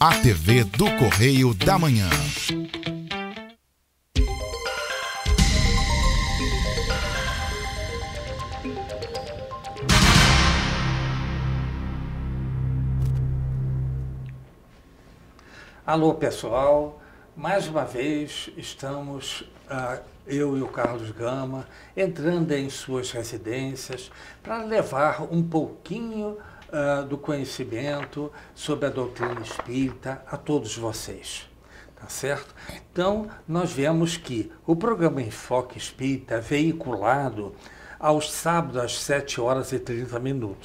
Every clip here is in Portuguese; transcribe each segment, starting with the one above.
A TV do Correio da Manhã. Alô, pessoal, mais uma vez estamos, eu e o Carlos Gama, entrando em suas residências para levar um pouquinho do conhecimento sobre a doutrina espírita a todos vocês, tá certo? Então, nós vemos que o programa Enfoque Espírita é veiculado aos sábados às 7h30,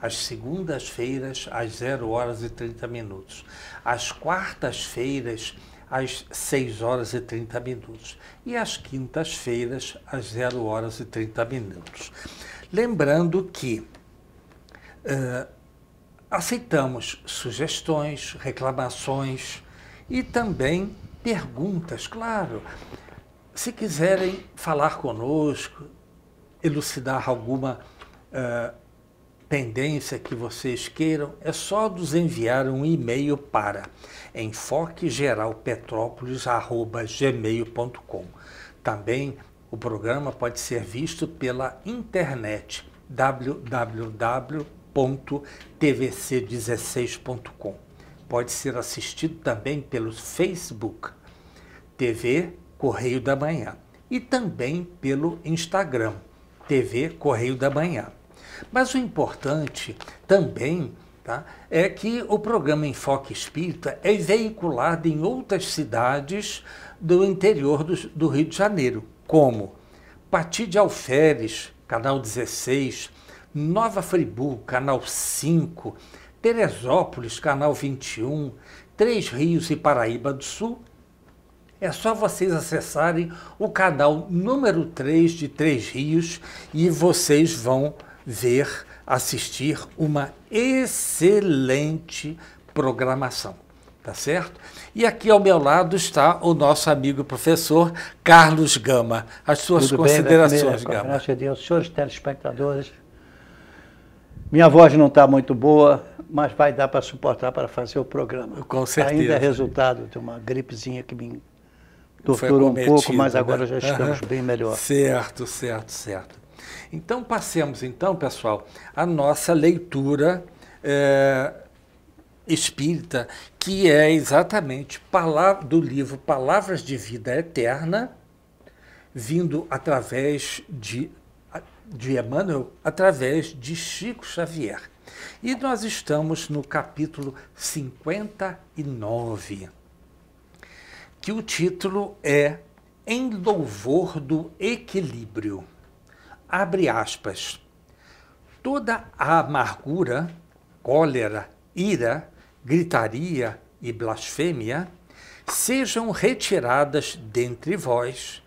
às segundas-feiras, às 0h30, às quartas-feiras, às 6h30 e às quintas-feiras, às 0h30. Lembrando que aceitamos sugestões, reclamações e também perguntas, claro. Se quiserem falar conosco, elucidar alguma tendência que vocês queiram, é só nos enviar um e-mail para enfoquegeralpetrópolis@gmail.com. Também o programa pode ser visto pela internet www.tvc16.com. Pode ser assistido também pelo Facebook TV Correio da Manhã e também pelo Instagram TV Correio da Manhã. Mas o importante também, tá, é que o programa Enfoque Espírita é veiculado em outras cidades do interior do Rio de Janeiro, como Pati de Alferes, canal 16, Nova Friburgo, canal 5, Teresópolis, canal 21, Três Rios e Paraíba do Sul. É só vocês acessarem o canal número 3 de Três Rios e vocês vão assistir uma excelente programação, tá certo? E aqui ao meu lado está o nosso amigo professor Carlos Gama. As suas Tudo considerações, bem, Gama. graças a Deus, senhores telespectadores. Minha voz não está muito boa, mas vai dar para suportar para fazer o programa. Com certeza. Ainda é resultado de uma gripezinha que me torturou um pouco, mas agora já estamos bem melhor. Certo. Então, passemos, pessoal, a nossa leitura espírita, que é exatamente do livro Palavras de Vida Eterna, vindo através de Emmanuel, através de Chico Xavier. E nós estamos no capítulo 59, que o título é Em Louvor do Equilíbrio. Abre aspas. Toda a amargura, cólera, ira, gritaria e blasfêmia sejam retiradas dentre vós,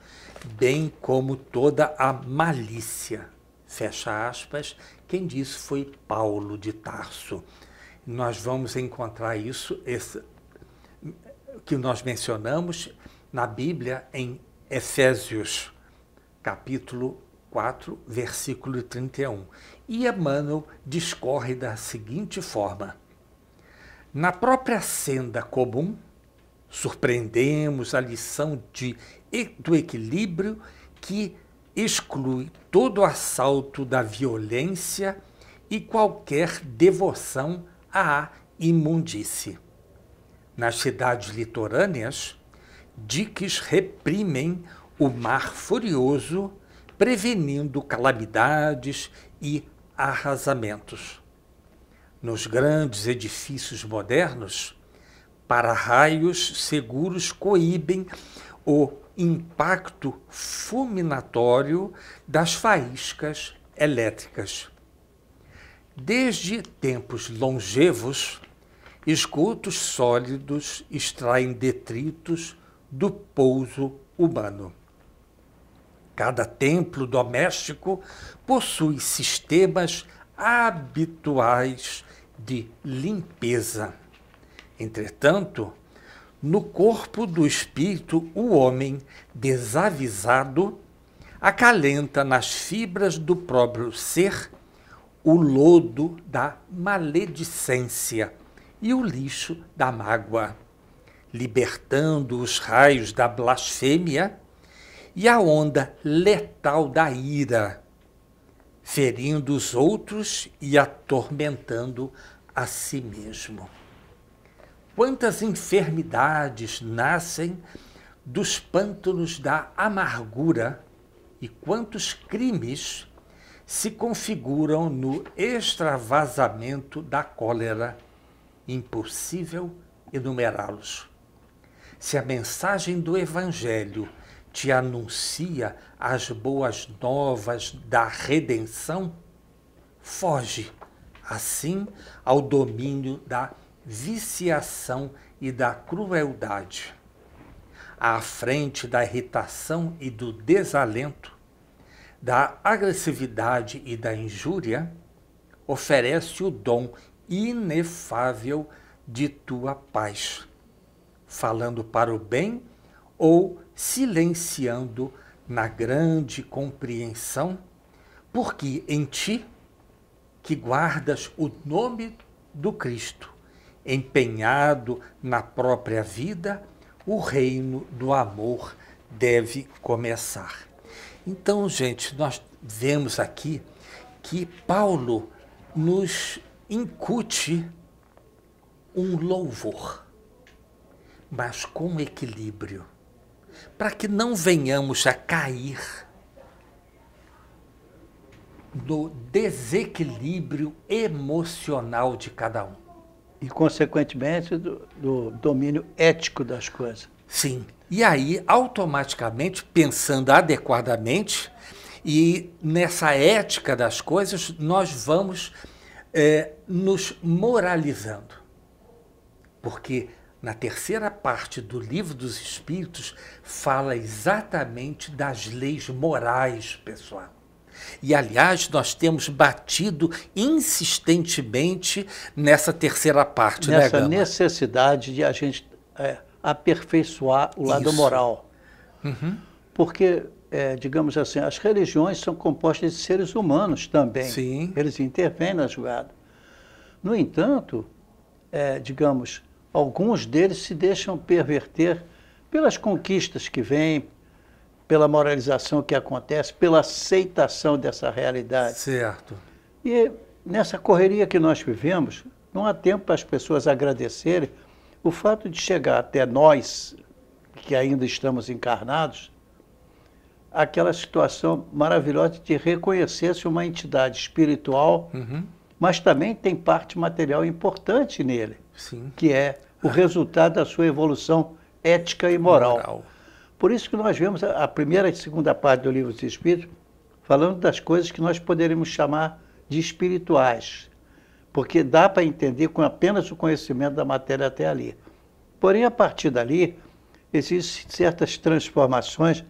bem como toda a malícia. Fecha aspas. Quem disse foi Paulo de Tarso. Nós vamos encontrar isso, que nós mencionamos na Bíblia em Efésios, capítulo 4, versículo 31. E Emmanuel discorre da seguinte forma. Na própria senda comum, surpreendemos a lição do equilíbrio que exclui todo assalto da violência e qualquer devoção à imundície. Nas cidades litorâneas, diques reprimem o mar furioso, prevenindo calamidades e arrasamentos. Nos grandes edifícios modernos, para-raios seguros coíbem o impacto fulminatório das faíscas elétricas. Desde tempos longevos, esgotos sólidos extraem detritos do pouso humano. Cada templo doméstico possui sistemas habituais de limpeza. Entretanto, no corpo do espírito, o homem desavisado acalenta nas fibras do próprio ser o lodo da maledicência e o lixo da mágoa, libertando os raios da blasfêmia e a onda letal da ira, ferindo os outros e atormentando a si mesmo. Quantas enfermidades nascem dos pântanos da amargura e quantos crimes se configuram no extravasamento da cólera, impossível enumerá-los. Se a mensagem do Evangelho te anuncia as boas novas da redenção, foge, assim, ao domínio da viciação e da crueldade. À frente da irritação e do desalento, da agressividade e da injúria, oferece o dom inefável de tua paz, falando para o bem ou silenciando na grande compreensão, porque em ti, que guardas o nome do Cristo, empenhado na própria vida, o reino do amor deve começar. Então, gente, nós vemos aqui que Paulo nos incute um louvor, mas com equilíbrio, para que não venhamos a cair no desequilíbrio emocional de cada um. E, consequentemente, do domínio ético das coisas. Sim. E aí, automaticamente, pensando adequadamente, e nessa ética das coisas, nós vamos nos moralizando. Porque na terceira parte do Livro dos Espíritos, fala exatamente das leis morais, pessoal. E, aliás, nós temos batido insistentemente nessa terceira parte, nessa né, Gama? necessidade de a gente aperfeiçoar o lado moral. Uhum. Porque, digamos assim, as religiões são compostas de seres humanos também. Sim. Eles intervêm na jogada. No entanto, digamos, alguns deles se deixam perverter pelas conquistas que vêm, pela moralização que acontece, pela aceitação dessa realidade. Certo. E nessa correria que nós vivemos, não há tempo para as pessoas agradecerem o fato de chegar até nós, que ainda estamos encarnados, aquela situação maravilhosa de reconhecer-se uma entidade espiritual, mas também tem parte material importante nele, Sim. que é o resultado da sua evolução ética e moral. Por isso que nós vemos a primeira e segunda parte do Livro dos Espíritos falando das coisas que nós poderíamos chamar de espirituais, porque dá para entender com apenas o conhecimento da matéria até ali. Porém, a partir dali, existem certas transformações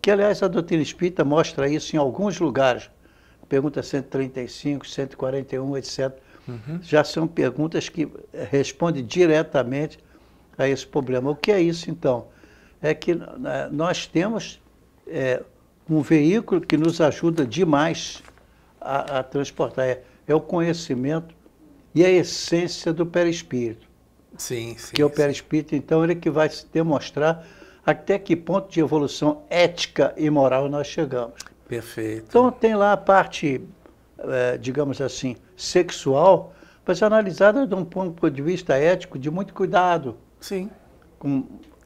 que, aliás, a doutrina espírita mostra isso em alguns lugares. Pergunta 135, 141, etc. Já são perguntas que respondem diretamente a esse problema. O que é isso, então? É que nós temos um veículo que nos ajuda demais a transportar. É o conhecimento e a essência do perispírito. Sim, sim. Que é o perispírito, então, ele que vai se demonstrar até que ponto de evolução ética e moral nós chegamos. Perfeito. Então, tem lá a parte, digamos assim, sexual, mas analisada de um ponto de vista ético, de muito cuidado. Sim.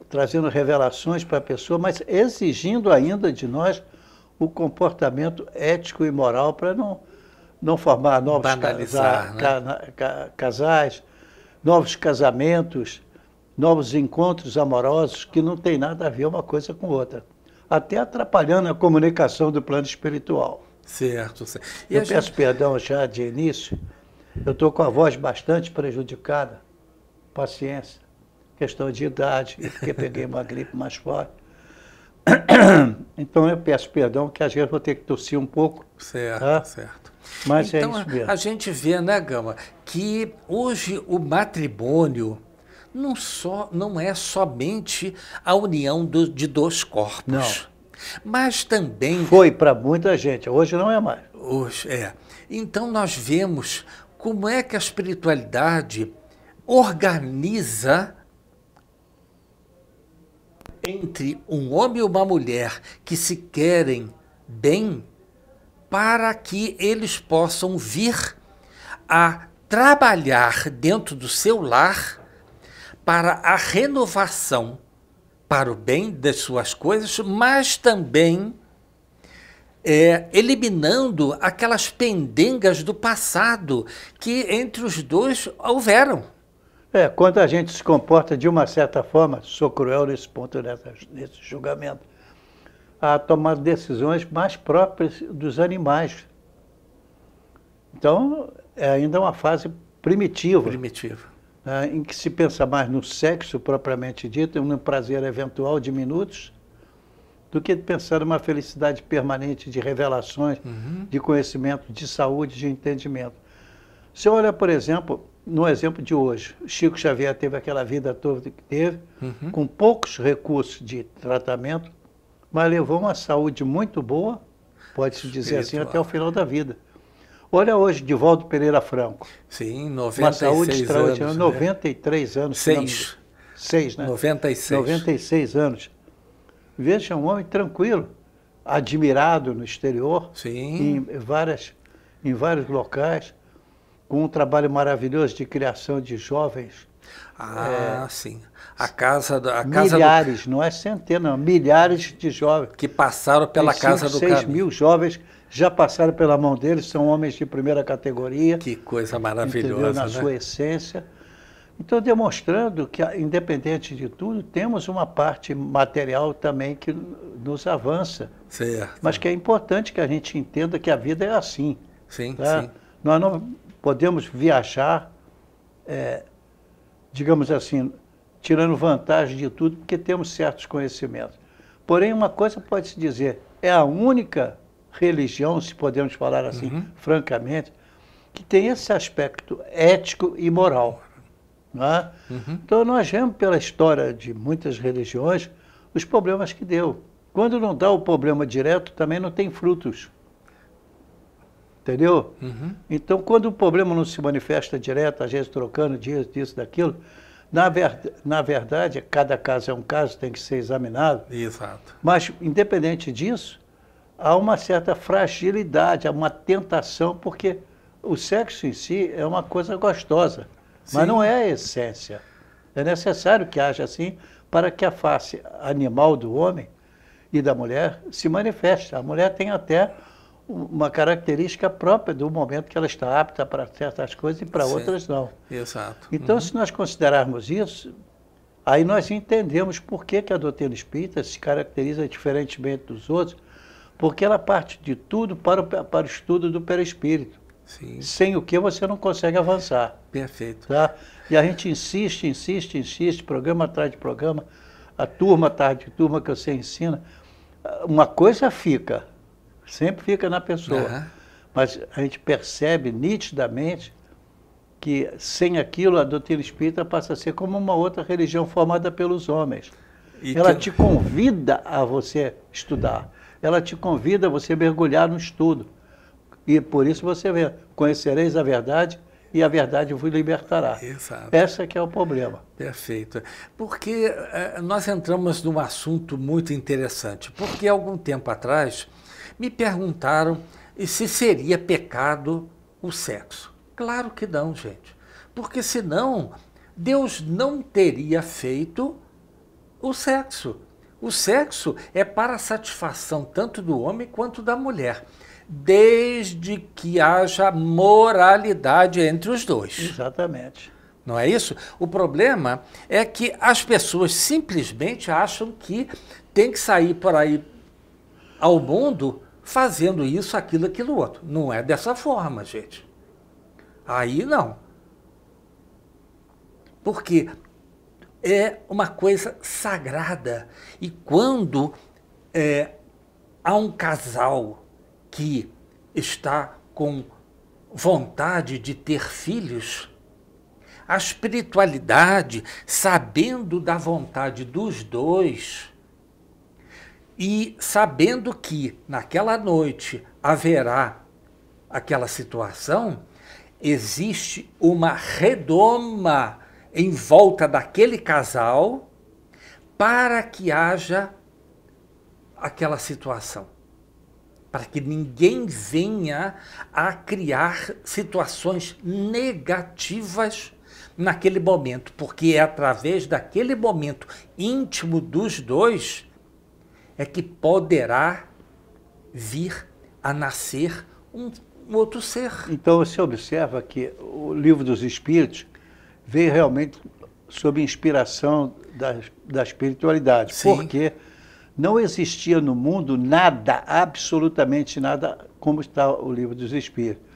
Trazendo revelações para a pessoa, mas exigindo ainda de nós o comportamento ético e moral para não formar novos casais, novos casamentos, novos encontros amorosos que não tem nada a ver uma coisa com outra. Até atrapalhando a comunicação do plano espiritual. Certo. E eu peço perdão já de início, eu estou com a voz bastante prejudicada, paciência. Questão de idade, porque peguei uma gripe mais forte. Então eu peço perdão, que às vezes vou ter que tossir um pouco. Certo, tá? certo. Mas então, é isso mesmo. A gente vê, né, Gama, que hoje o matrimônio não é somente a união de dois corpos. Não. Mas também... Foi para muita gente, hoje não é mais. Hoje, Então nós vemos como é que a espiritualidade organiza entre um homem e uma mulher que se querem bem, para que eles possam vir a trabalhar dentro do seu lar para a renovação, para o bem das suas coisas, mas também eliminando aquelas pendengas do passado que entre os dois houveram. Quando a gente se comporta de uma certa forma, sou cruel nesse ponto, nesse julgamento, a tomar decisões mais próprias dos animais. Então, é ainda uma fase primitiva. Né, em que se pensa mais no sexo propriamente dito, no prazer eventual de minutos, do que pensar numa felicidade permanente de revelações, de conhecimento, de saúde, de entendimento. Se olha, por exemplo, no exemplo de hoje, Chico Xavier teve aquela vida toda que teve, com poucos recursos de tratamento, mas levou uma saúde muito boa, pode-se dizer assim, até o final da vida. Olha hoje, Divaldo Pereira Franco. Sim, 96 uma saúde extraordinária, anos, 93 anos. 6, né? 96 anos. Veja, um homem tranquilo, admirado no exterior, sim, em vários locais, com um trabalho maravilhoso de criação de jovens. Sim. Milhares, não é centenas, não, milhares de jovens. Que passaram pela Casa do Caminho. 6 mil jovens já passaram pela mão deles, são homens de primeira categoria. Que coisa maravilhosa, entendeu? Na sua essência. Então, demonstrando que, independente de tudo, temos uma parte material também que nos avança. Certo. Mas que é importante que a gente entenda que a vida é assim. Sim, tá? sim. Nós não podemos viajar, digamos assim, tirando vantagem de tudo, porque temos certos conhecimentos. Porém, uma coisa pode-se dizer, é a única religião, se podemos falar assim, francamente, que tem esse aspecto ético e moral. Não é? Então, nós vemos pela história de muitas religiões os problemas que deu. Quando não dá o problema direto, também não tem frutos. Entendeu? Então, quando o problema não se manifesta direto, às vezes trocando dias, disso, daquilo, na verdade, cada caso é um caso, tem que ser examinado. Exato. Mas, independente disso, há uma certa fragilidade, há uma tentação, porque o sexo em si é uma coisa gostosa. Mas não é a essência. É necessário que haja assim para que a face animal do homem e da mulher se manifeste. A mulher tem até uma característica própria do momento que ela está apta para certas coisas e para outras não. Exato. Então, se nós considerarmos isso, aí nós entendemos por que a doutrina espírita se caracteriza diferentemente dos outros, porque ela parte de tudo para o estudo do perispírito. Sim. Sem o que você não consegue avançar. Perfeito. Tá? E a gente insiste, programa atrás de programa, a turma atrás de turma que você ensina. Uma coisa fica, sempre fica na pessoa. Mas a gente percebe nitidamente que sem aquilo a doutrina espírita passa a ser como uma outra religião formada pelos homens. Ela te convida a você estudar. Ela te convida a você mergulhar no estudo. E por isso você vê, conhecereis a verdade e a verdade vos libertará. Exato. Esse é que é o problema. Perfeito. Porque nós entramos num assunto muito interessante. Porque algum tempo atrás me perguntaram se seria pecado o sexo. Claro que não, gente. Porque senão Deus não teria feito o sexo. O sexo é para a satisfação tanto do homem quanto da mulher, desde que haja moralidade entre os dois. Exatamente. Não é isso? O problema é que as pessoas simplesmente acham que tem que sair por aí ao mundo fazendo isso, aquilo, outro. Não é dessa forma, gente. Aí não. Porque é uma coisa sagrada. E quando há um casal que está com vontade de ter filhos, a espiritualidade, sabendo da vontade dos dois e sabendo que naquela noite haverá aquela situação, existe uma redoma em volta daquele casal para que haja aquela situação. Para que ninguém venha a criar situações negativas naquele momento, porque é através daquele momento íntimo dos dois é que poderá vir a nascer um outro ser. Então você observa que o Livro dos Espíritos veio realmente sob inspiração da espiritualidade, Sim. porque não existia no mundo nada, absolutamente nada, como está o Livro dos Espíritos.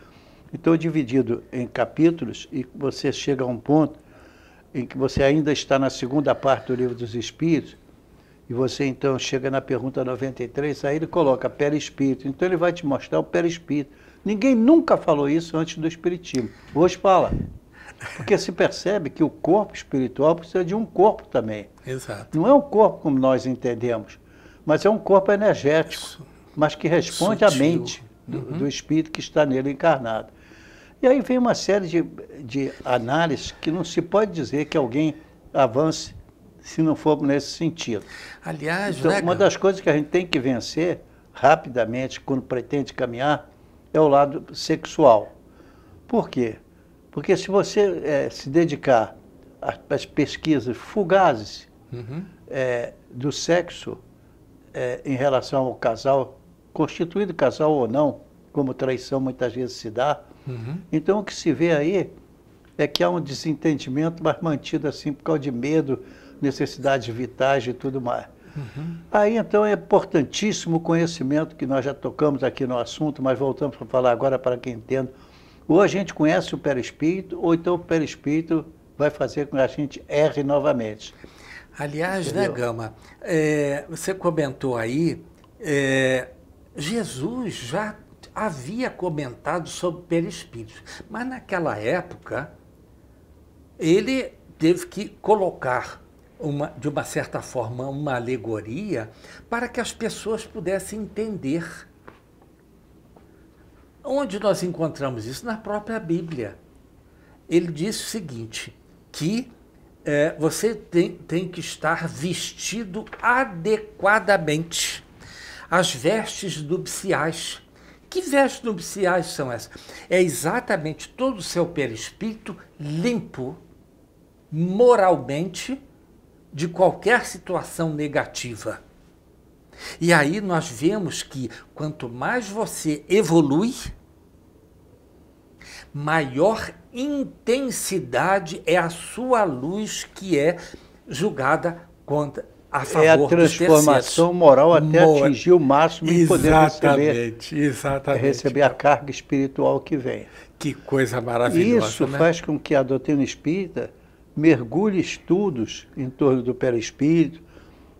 Então, dividido em capítulos, e você chega a um ponto em que você ainda está na segunda parte do Livro dos Espíritos, e você então chega na pergunta 93, aí ele coloca perispírito. Então ele vai te mostrar o perispírito. Ninguém nunca falou isso antes do Espiritismo. Hoje fala. Porque se percebe que o corpo espiritual precisa de um corpo também. Exato. Não é um corpo como nós entendemos, mas é um corpo energético, mas que responde à mente do espírito que está nele encarnado. E aí vem uma série de análises que não se pode dizer que alguém avance se não for nesse sentido. Aliás, então, uma das coisas que a gente tem que vencer rapidamente quando pretende caminhar é o lado sexual. Por quê? Porque se você se dedicar às pesquisas fugazes do sexo em relação ao casal, constituído casal ou não, como traição muitas vezes se dá, então o que se vê aí é que há um desentendimento, mas mantido assim por causa de medo, necessidades vitais e tudo mais. Aí então é importantíssimo o conhecimento que nós já tocamos aqui no assunto, mas voltamos para falar agora para quem entende. Ou a gente conhece o perispírito, ou então o perispírito vai fazer com que a gente erre novamente. Aliás, entendeu? Né, Gama, você comentou aí, Jesus já havia comentado sobre perispíritos, mas naquela época ele teve que colocar de uma certa forma, uma alegoria para que as pessoas pudessem entender. Onde nós encontramos isso? Na própria Bíblia. Ele disse o seguinte, que você tem que estar vestido adequadamente. As vestes nupciais. Que vestes nupciais são essas? É exatamente todo o seu perispírito limpo, moralmente, de qualquer situação negativa. E aí nós vemos que quanto mais você evolui, maior intensidade é a sua luz que é julgada contra a favor é a transformação moral até atingir o máximo e poder receber a carga espiritual que vem. Que coisa maravilhosa. Isso, né? Faz com que a doutrina espírita mergulhe estudos em torno do perispírito,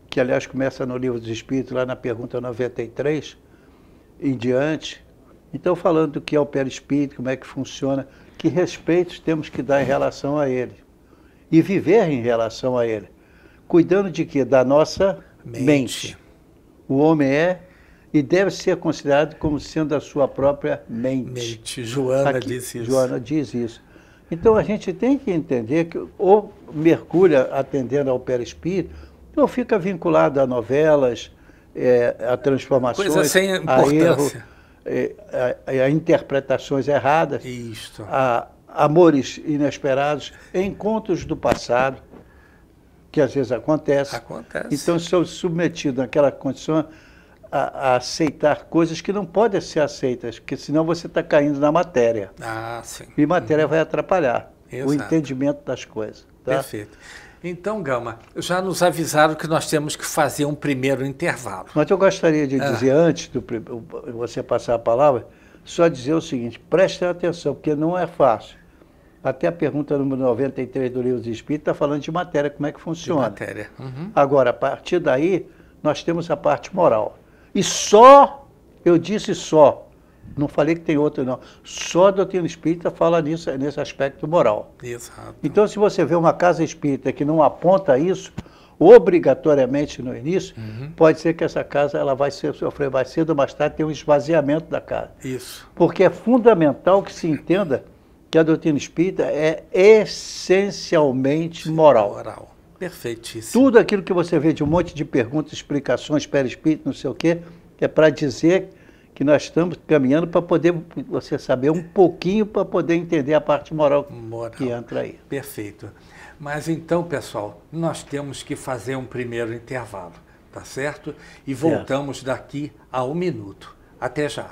que aliás começa no Livro dos Espíritos, lá na pergunta 93, em diante. Então, falando do que é o perispírito, como é que funciona, que respeitos temos que dar em relação a ele. E viver em relação a ele. Cuidando de quê? Da nossa mente. O homem é e deve ser considerado como sendo a sua própria mente. Joana disse isso. Joana diz isso. Então, a gente tem que entender que ou mergulha atendendo ao perispírito, ou fica vinculado a novelas, a transformações, coisa sem importância. A interpretações erradas, a amores inesperados, encontros do passado, que às vezes acontece. Então, sou submetido naquela condição a aceitar coisas que não podem ser aceitas, porque senão você está caindo na matéria. Sim. E matéria vai atrapalhar o entendimento das coisas. Tá? Perfeito. Então, Gama, já nos avisaram que nós temos que fazer um primeiro intervalo. Mas eu gostaria de dizer, antes de você passar a palavra, só dizer o seguinte, prestem atenção, porque não é fácil. Até a pergunta número 93 do Livro dos Espíritos está falando de matéria, como é que funciona. De matéria. Agora, a partir daí, nós temos a parte moral. E só, eu disse só, não falei que tem outro não, só a doutrina espírita fala nesse aspecto moral. Exato. Então, se você vê uma casa espírita que não aponta isso, obrigatoriamente no início, pode ser que essa casa ela vai sofrer mais cedo ou mais tarde, ter um esvaziamento da casa. Isso. Porque é fundamental que se entenda que a doutrina espírita é essencialmente moral. Moral. Perfeitíssimo. Tudo aquilo que você vê de um monte de perguntas, explicações, perispírito, não sei o quê, é para dizer que nós estamos caminhando para poder você saber um pouquinho para poder entender a parte moral que entra aí. Perfeito. Mas então, pessoal, nós temos que fazer um primeiro intervalo, tá certo? E voltamos daqui a 1 minuto. Até já.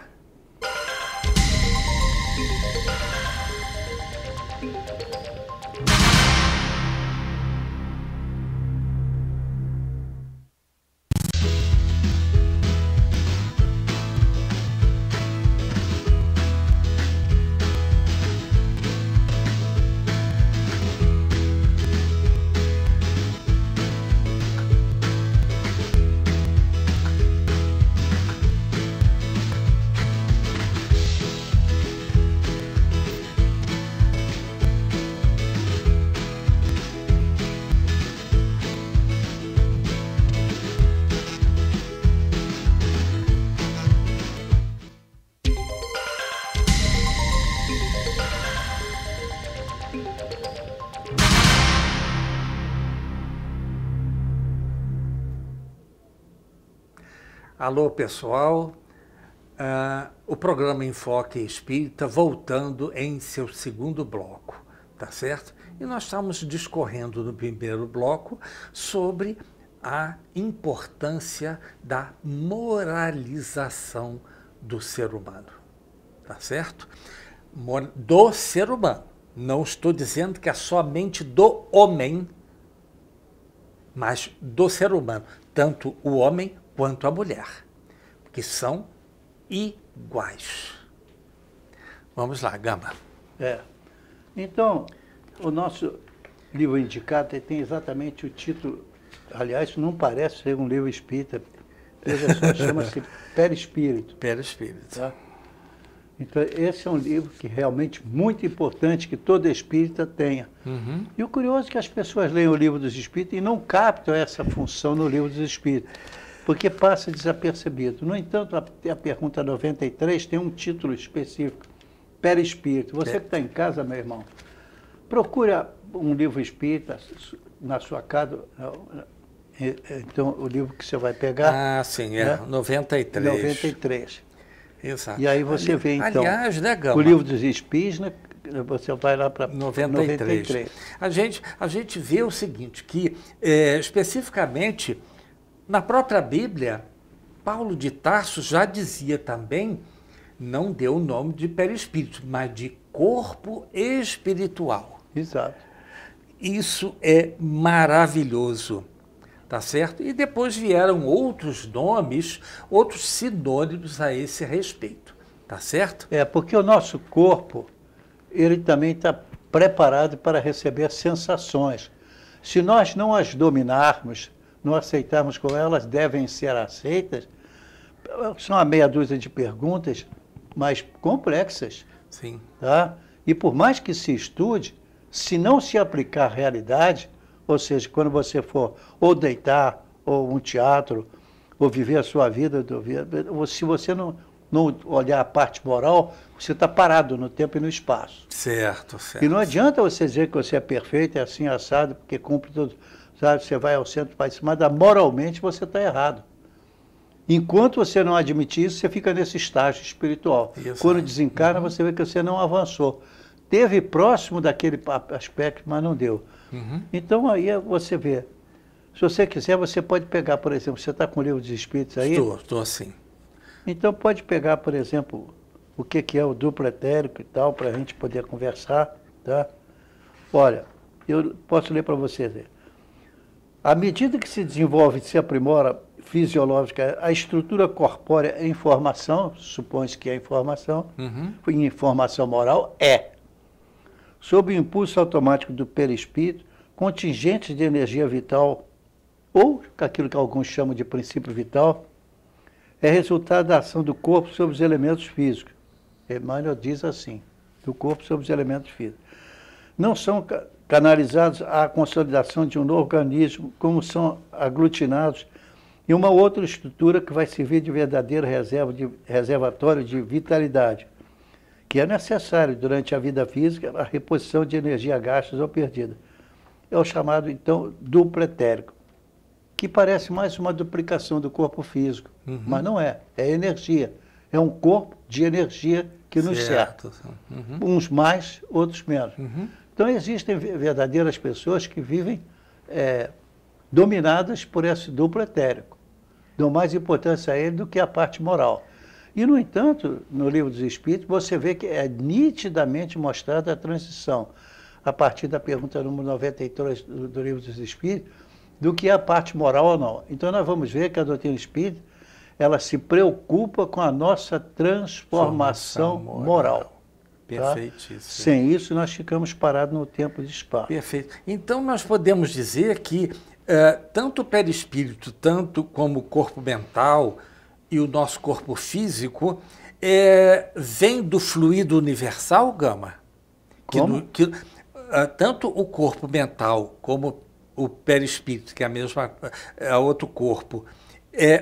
Alô, pessoal. O programa Enfoque Espírita voltando em seu segundo bloco, tá certo? E nós estamos discorrendo no primeiro bloco sobre a importância da moralização do ser humano, tá certo? Do ser humano. Não estou dizendo que é somente do homem, mas do ser humano, tanto o homem quanto a mulher, que são iguais. Vamos lá, Gama. Então, o nosso livro indicado tem exatamente o título, aliás, não parece ser um livro espírita, veja só, chama-se Perispírito. Perispírito. Tá? Então, esse é um livro que realmente muito importante que todo espírita tenha. Uhum. E o curioso é que as pessoas leem o livro dos espíritos e não captam essa função no livro dos espíritos, porque passa desapercebido. No entanto, a pergunta 93 tem um título específico, Perispírito. Você que está em casa, meu irmão, procura um livro espírita na sua casa. Então, o livro que você vai pegar... Ah, sim, é, né? 93. 93. Exato. E aí você vê, então, aliás, né, Gama? o livro dos espíritos, né, você vai lá para 93. A gente vê o seguinte, que especificamente na própria Bíblia, Paulo de Tarso já dizia também, não deu o nome de perispírito, mas de corpo espiritual. Exato. Isso é maravilhoso. Tá certo? E depois vieram outros nomes, outros sinônimos a esse respeito. Tá certo? Porque o nosso corpo, ele também está preparado para receber sensações. Se nós não as dominarmos, não aceitarmos como elas devem ser aceitas, são uma meia dúzia de perguntas mais complexas. Sim. Tá? E por mais que se estude, se não se aplicar à realidade, ou seja, quando você for ou deitar, ou um teatro, ou viver a sua vida, ou se você não olhar a parte moral, você está parado no tempo e no espaço. Certo, certo. E não adianta você dizer que você é perfeito, é assim, assado, porque cumpre tudo, sabe? Você vai ao centro, vai se mas moralmente você está errado. Enquanto você não admitir isso, você fica nesse estágio espiritual. Isso, quando desencarna, você vê que você não avançou. Teve próximo daquele aspecto, mas não deu. Uhum. Então aí você vê. Se você quiser, você pode pegar, por exemplo, você está com o livro dos Espíritos aí? Estou sim. Então pode pegar, por exemplo, o que é o duplo etérico e tal, para a gente poder conversar. Tá? Olha, eu posso ler para vocês. À medida que se desenvolve e se aprimora fisiológica, a estrutura corpórea é informação, supõe-se que é informação, informação moral sob o impulso automático do perispírito, contingentes de energia vital, ou aquilo que alguns chamam de princípio vital, é resultado da ação do corpo sobre os elementos físicos. Emmanuel diz assim, do corpo sobre os elementos físicos. Não são canalizados à consolidação de um novo organismo, como são aglutinados em uma outra estrutura que vai servir de verdadeiro reservatório de vitalidade, que é necessário durante a vida física a reposição de energia gastas ou perdida. É o chamado, então, duplo etérico, que parece mais uma duplicação do corpo físico, mas não é, é energia. É um corpo de energia que nos cerca. Uns mais, outros menos. Então existem verdadeiras pessoas que vivem dominadas por esse duplo etérico. Dão mais importância a ele do que a parte moral. E, no entanto, no Livro dos Espíritos, você vê que é nitidamente mostrada a transição, a partir da pergunta número 93 do Livro dos Espíritos, do que é a parte moral ou não. Então, nós vamos ver que a doutrina espírita, ela se preocupa com a nossa transformação moral. Perfeitíssimo. Tá? Sem isso, nós ficamos parados no tempo de espaço. Perfeito. Então, nós podemos dizer que tanto o perispírito, tanto como o corpo mental e o nosso corpo físico, vem do fluido universal, Gama? Como? Tanto o corpo mental como o perispírito, que é outro corpo,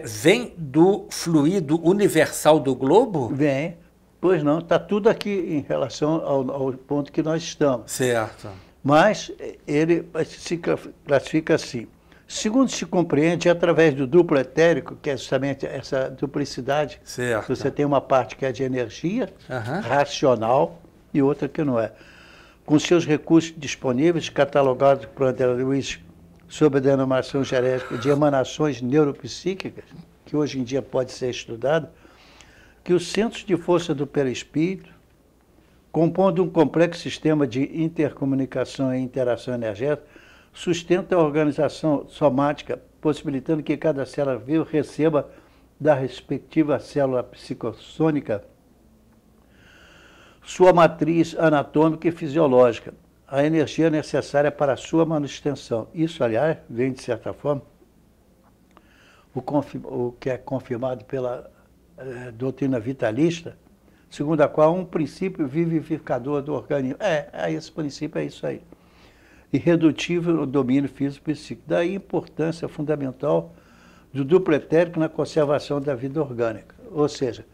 vem do fluido universal do globo? Vem. Pois não, está tudo aqui em relação ao ponto que nós estamos. Certo. Mas ele se classifica assim. Segundo se compreende, através do duplo etérico, que é justamente essa duplicidade, certo. Você tem uma parte que é de energia, racional, e outra que não é. Com seus recursos disponíveis, catalogados por André Luiz sob a denominação genérica de emanações neuropsíquicas, que hoje em dia pode ser estudado, que os centros de força do perispírito, compondo um complexo sistema de intercomunicação e interação energética, sustenta a organização somática, possibilitando que cada célula viva receba da respectiva célula psicossônica sua matriz anatômica e fisiológica, a energia necessária para a sua manutenção. Isso, aliás, vem, de certa forma, o que é confirmado pela doutrina vitalista, segundo a qual um princípio vivificador do organismo. Esse princípio é isso aí. Irredutível ao domínio físico-psíquico. Daí a importância fundamental do duplo etérico na conservação da vida orgânica. Ou seja,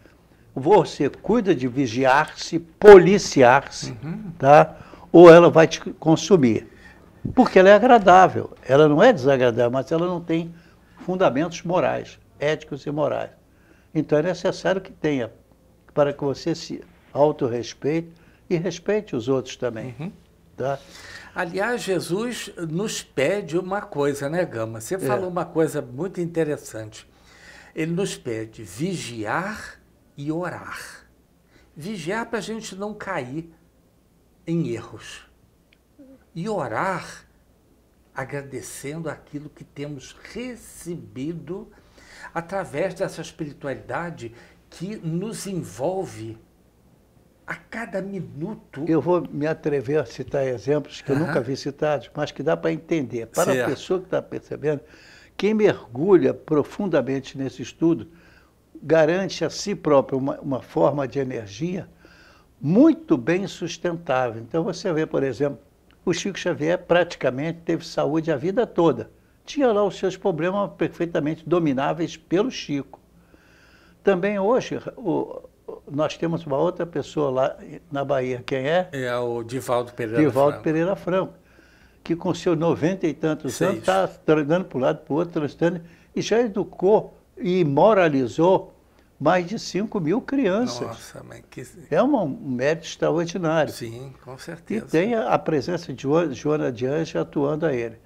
você cuida de vigiar-se, policiar-se, tá? Ou ela vai te consumir. Porque ela é agradável. Ela não é desagradável, mas ela não tem fundamentos morais, éticos e morais. Então é necessário que tenha, para que você se autorrespeite e respeite os outros também. Tá? Aliás, Jesus nos pede uma coisa, né, Gama? Você falou uma coisa muito interessante. Ele nos pede vigiar e orar. Vigiar para a gente não cair em erros. E orar agradecendo aquilo que temos recebido através dessa espiritualidade que nos envolve a cada minuto. Eu vou me atrever a citar exemplos que eu nunca vi citados, mas que dá para entender. Para a pessoa que está percebendo, quem mergulha profundamente nesse estudo garante a si próprio uma forma de energia muito bem sustentável. Então você vê, por exemplo, o Chico Xavier praticamente teve saúde a vida toda. Tinha lá os seus problemas perfeitamente domináveis pelo Chico. Também hoje, nós temos uma outra pessoa lá na Bahia. Quem é? É o Divaldo Pereira Divaldo Franco. Pereira Franco, que com seus 90 e tantos anos está andando para um lado, para o outro, transitando, e já educou e moralizou mais de 5.000 crianças. Nossa, mas que... É um mérito extraordinário. Sim, com certeza. E tem a presença de Joana de Anjos atuando a ele.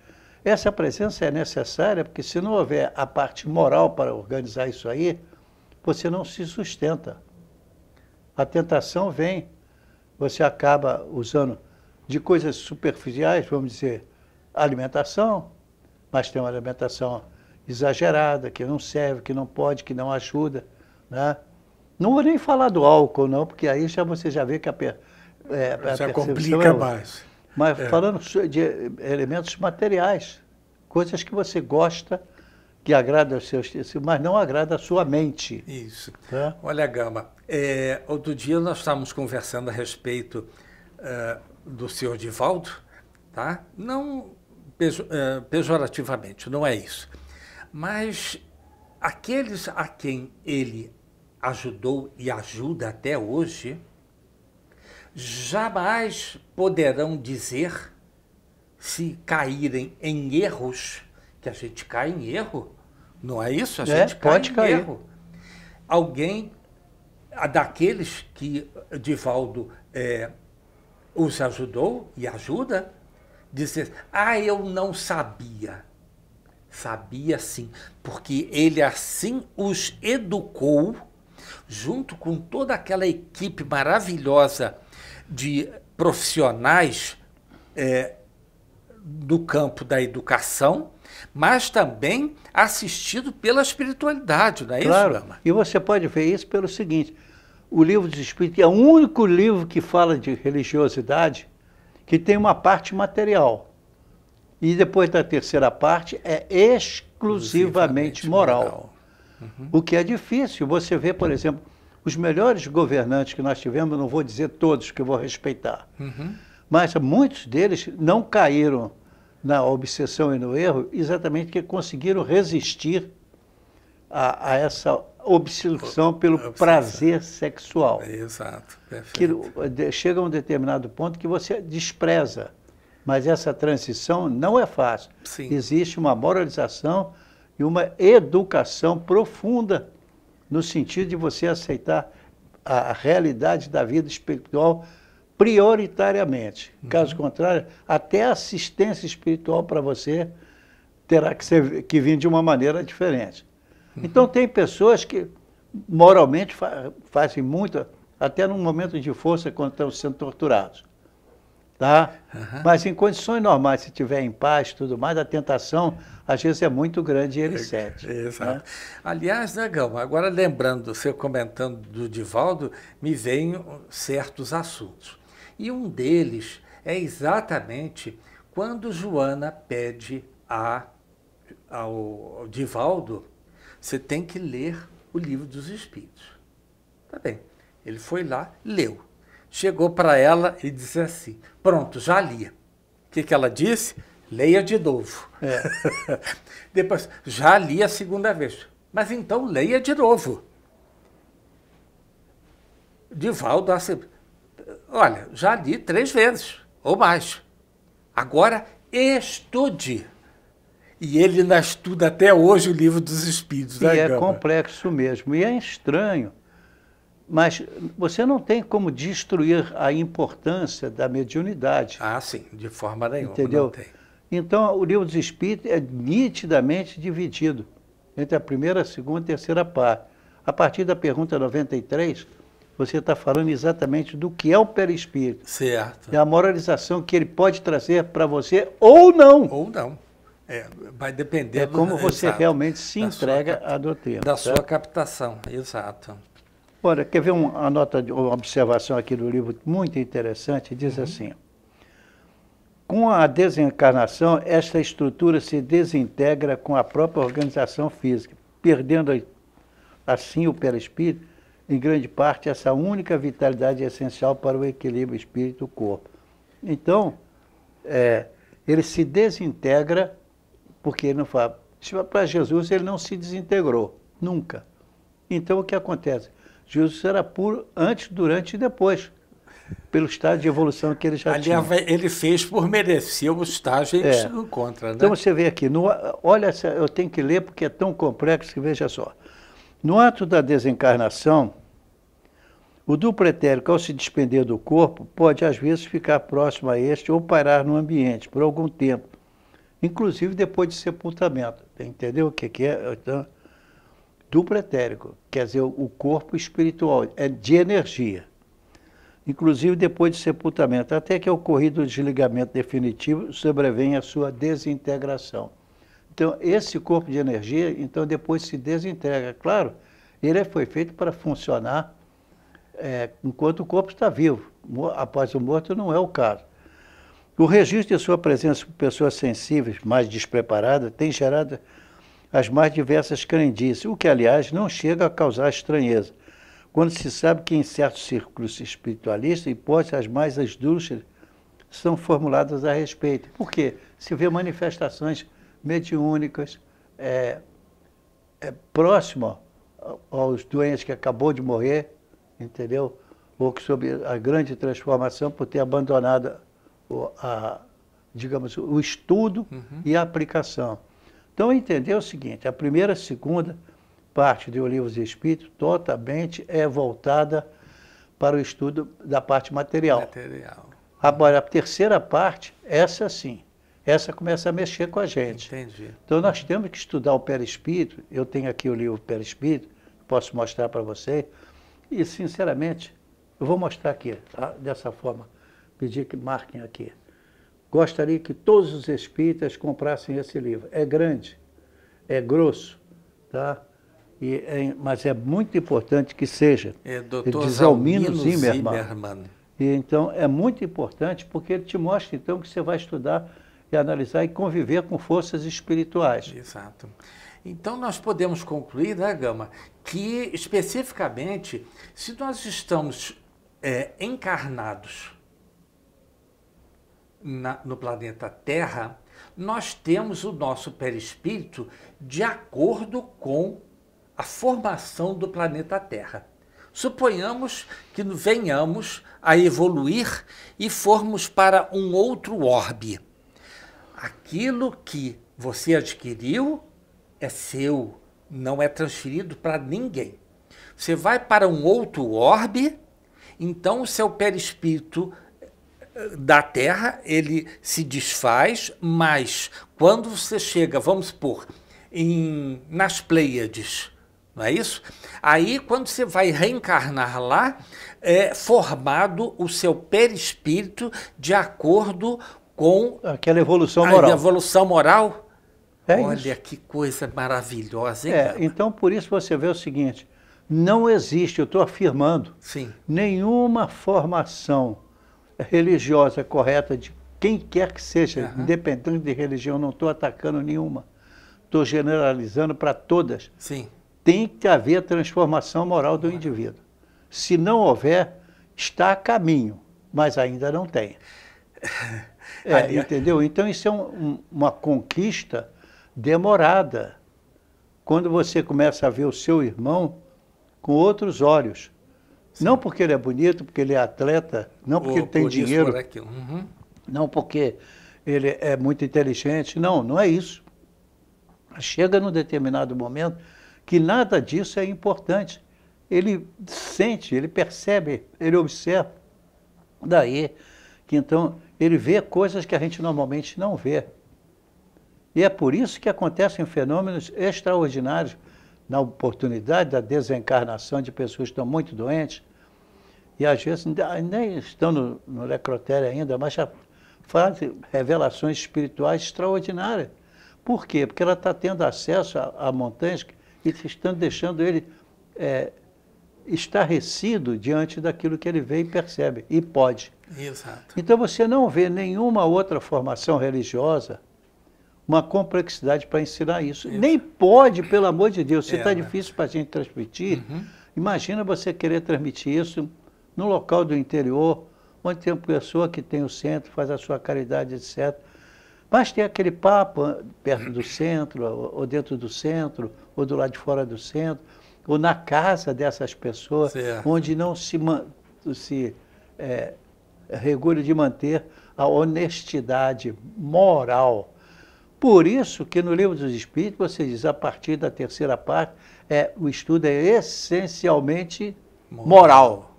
Essa presença é necessária porque se não houver a parte moral para organizar isso aí, você não se sustenta. A tentação vem, você acaba usando de coisas superficiais, vamos dizer, alimentação, mas tem uma alimentação exagerada, que não serve, que não pode, que não ajuda. Né? Não vou nem falar do álcool, não, porque aí você já vê que a já complica mais. Mas falando de elementos materiais, coisas que você gosta, que agrada aos seus, mas não agrada a sua mente. Isso. Tá? Olha, Gama, outro dia nós estávamos conversando a respeito do senhor Divaldo, tá? Não pejorativamente, não é isso. Mas aqueles a quem ele ajudou e ajuda até hoje, jamais poderão dizer, se caírem em erros, que a gente cai em erro, não é isso? A gente pode cai em cair. erro. Alguém, daqueles que Divaldo os ajudou e ajuda, dizer, eu não sabia. Sabia sim, porque ele assim os educou, junto com toda aquela equipe maravilhosa de profissionais do campo da educação, mas também assistido pela espiritualidade, não é Claro. isso, Lama? E você pode ver isso pelo seguinte, o Livro dos Espíritos é o único livro que fala de religiosidade que tem uma parte material. E depois da terceira parte é exclusivamente moral. Uhum. O que é difícil. Você vê, por exemplo, os melhores governantes que nós tivemos, não vou dizer todos, que eu vou respeitar, mas muitos deles não caíram na obsessão e no erro exatamente porque conseguiram resistir a essa obsessão pelo prazer sexual. Exato, perfeito. Que chega a um determinado ponto que você despreza. Mas essa transição não é fácil. Sim. Existe uma moralização e uma educação profunda no sentido de você aceitar a realidade da vida espiritual prioritariamente. Caso contrário, até a assistência espiritual para você terá que vir de uma maneira diferente. Então, tem pessoas que moralmente fazem muito, até num momento de força, quando estão sendo torturados. Tá? Mas em condições normais, se estiver em paz e tudo mais, a tentação às vezes é muito grande e ele cede. Exato. Né? Aliás, né, Gama, agora lembrando, você comentando do Divaldo, me vêm certos assuntos. E um deles é exatamente quando Joana pede ao Divaldo, você tem que ler o Livro dos Espíritos. Tá bem. Ele foi lá, leu. Chegou para ela e disse assim, pronto, já li. O que ela disse? Leia de novo. Depois, já li a segunda vez. Mas então leia de novo. Divaldo, assim, olha, já li 3 vezes, ou mais. Agora, estude. E ele ainda estuda até hoje o Livro dos Espíritos. E é complexo mesmo. E é estranho. Mas você não tem como destruir a importância da mediunidade. Sim, de forma nenhuma. Entendeu? Não tem. Então, o Livro dos Espíritos é nitidamente dividido entre a primeira, a segunda e a terceira parte. A partir da pergunta 93, você está falando exatamente do que é o perispírito. Certo. É a moralização que ele pode trazer para você ou não. Ou não. Vai depender como você realmente se entrega à doutrina. Da sua captação, exato. Olha, quer ver uma observação aqui do livro muito interessante? Diz assim, com a desencarnação, esta estrutura se desintegra com a própria organização física, perdendo assim o perispírito, em grande parte, essa única vitalidade essencial para o equilíbrio espírito-corpo. Então, ele se desintegra, porque ele não fala. Para Jesus, ele não se desintegrou, nunca. Então, o que acontece? Jesus era puro antes, durante e depois, pelo estágio de evolução que ele já tinha. Ele fez por merecer o estágio em que se encontra. Né? Então você vê aqui, olha, eu tenho que ler porque é tão complexo que veja só. No ato da desencarnação, o duplo etérico, ao se despender do corpo, pode às vezes ficar próximo a este ou parar no ambiente por algum tempo, inclusive depois de sepultamento. Entendeu o que é? Então, duplo etérico, quer dizer, o corpo espiritual, é de energia. Inclusive depois de sepultamento, até que é ocorrido o desligamento definitivo, sobrevém a sua desintegração. Então, esse corpo de energia, então depois se desintegra. Claro, ele foi feito para funcionar enquanto o corpo está vivo. Após o morto não é o caso. O registro de sua presença por pessoas sensíveis, mais despreparadas, tem gerado as mais diversas crendices, o que, aliás, não chega a causar estranheza, quando se sabe que em certos círculos espiritualistas, hipóteses as mais esdrúxulas são formuladas a respeito. Por quê? Se vê manifestações mediúnicas próximas aos doentes que acabou de morrer, entendeu? ou sobre a grande transformação por ter abandonado digamos, o estudo e a aplicação. Então, entender o seguinte, a primeira e segunda parte do Livro dos Espíritos totalmente é voltada para o estudo da parte material. Agora, a terceira parte, essa sim, essa começa a mexer com a gente. Entendi. Então, nós temos que estudar o perispírito. Eu tenho aqui o livro Perispírito, posso mostrar para você. E, sinceramente, eu vou mostrar aqui, tá? Dessa forma, pedir que marquem aqui. Gostaria que todos os espíritas comprassem esse livro. É grande, é grosso, tá? Mas é muito importante que seja. É Dr. Zalmino Zimmermann. E, então, é muito importante porque ele te mostra, então, que você vai estudar e analisar e conviver com forças espirituais. Exato. Então, nós podemos concluir, né, Gama, que, especificamente, se nós estamos encarnados no planeta Terra, nós temos o nosso perispírito de acordo com a formação do planeta Terra. Suponhamos que venhamos a evoluir e formos para um outro orbe. Aquilo que você adquiriu é seu, não é transferido para ninguém. Você vai para um outro orbe, então o seu perispírito da Terra, ele se desfaz, mas quando você chega, vamos supor, nas Pleiades, não é isso? Aí, quando você vai reencarnar lá, é formado o seu perispírito de acordo com aquela evolução moral. A evolução moral? Olha, isso. Que coisa maravilhosa, hein? Então, por isso você vê o seguinte, não existe, eu estou afirmando, sim, nenhuma formação religiosa correta de quem quer que seja, independente de religião, não estou atacando nenhuma, estou generalizando para todas. Sim. Tem que haver transformação moral do indivíduo. Se não houver, está a caminho, mas ainda não tem. Entendeu? Então isso é uma conquista demorada. Quando você começa a ver o seu irmão com outros olhos. Sim. Não porque ele é bonito, porque ele é atleta, não porque ele tem dinheiro, não porque ele é muito inteligente, não é isso. Chega num determinado momento que nada disso é importante. Ele sente, ele percebe, ele observa. Daí que então ele vê coisas que a gente normalmente não vê. E é por isso que acontecem fenômenos extraordinários na oportunidade da desencarnação de pessoas que estão muito doentes. E às vezes nem estão no necrotério ainda, mas já fazem revelações espirituais extraordinárias. Por quê? Porque ela está tendo acesso a montanhas e estão deixando ele estarrecido diante daquilo que ele vê e percebe, e pode. Exato. Então você não vê nenhuma outra formação religiosa uma complexidade para ensinar isso. Nem pode, pelo amor de Deus, se está difícil para a gente transmitir, imagina você querer transmitir isso no local do interior, onde tem uma pessoa que tem o centro, faz a sua caridade, etc. Mas tem aquele papo perto do centro, ou dentro do centro, ou do lado de fora do centro, ou na casa dessas pessoas, onde não se regula de manter a honestidade moral. Por isso que no Livro dos Espíritos, você diz, a partir da terceira parte, o estudo é essencialmente moral.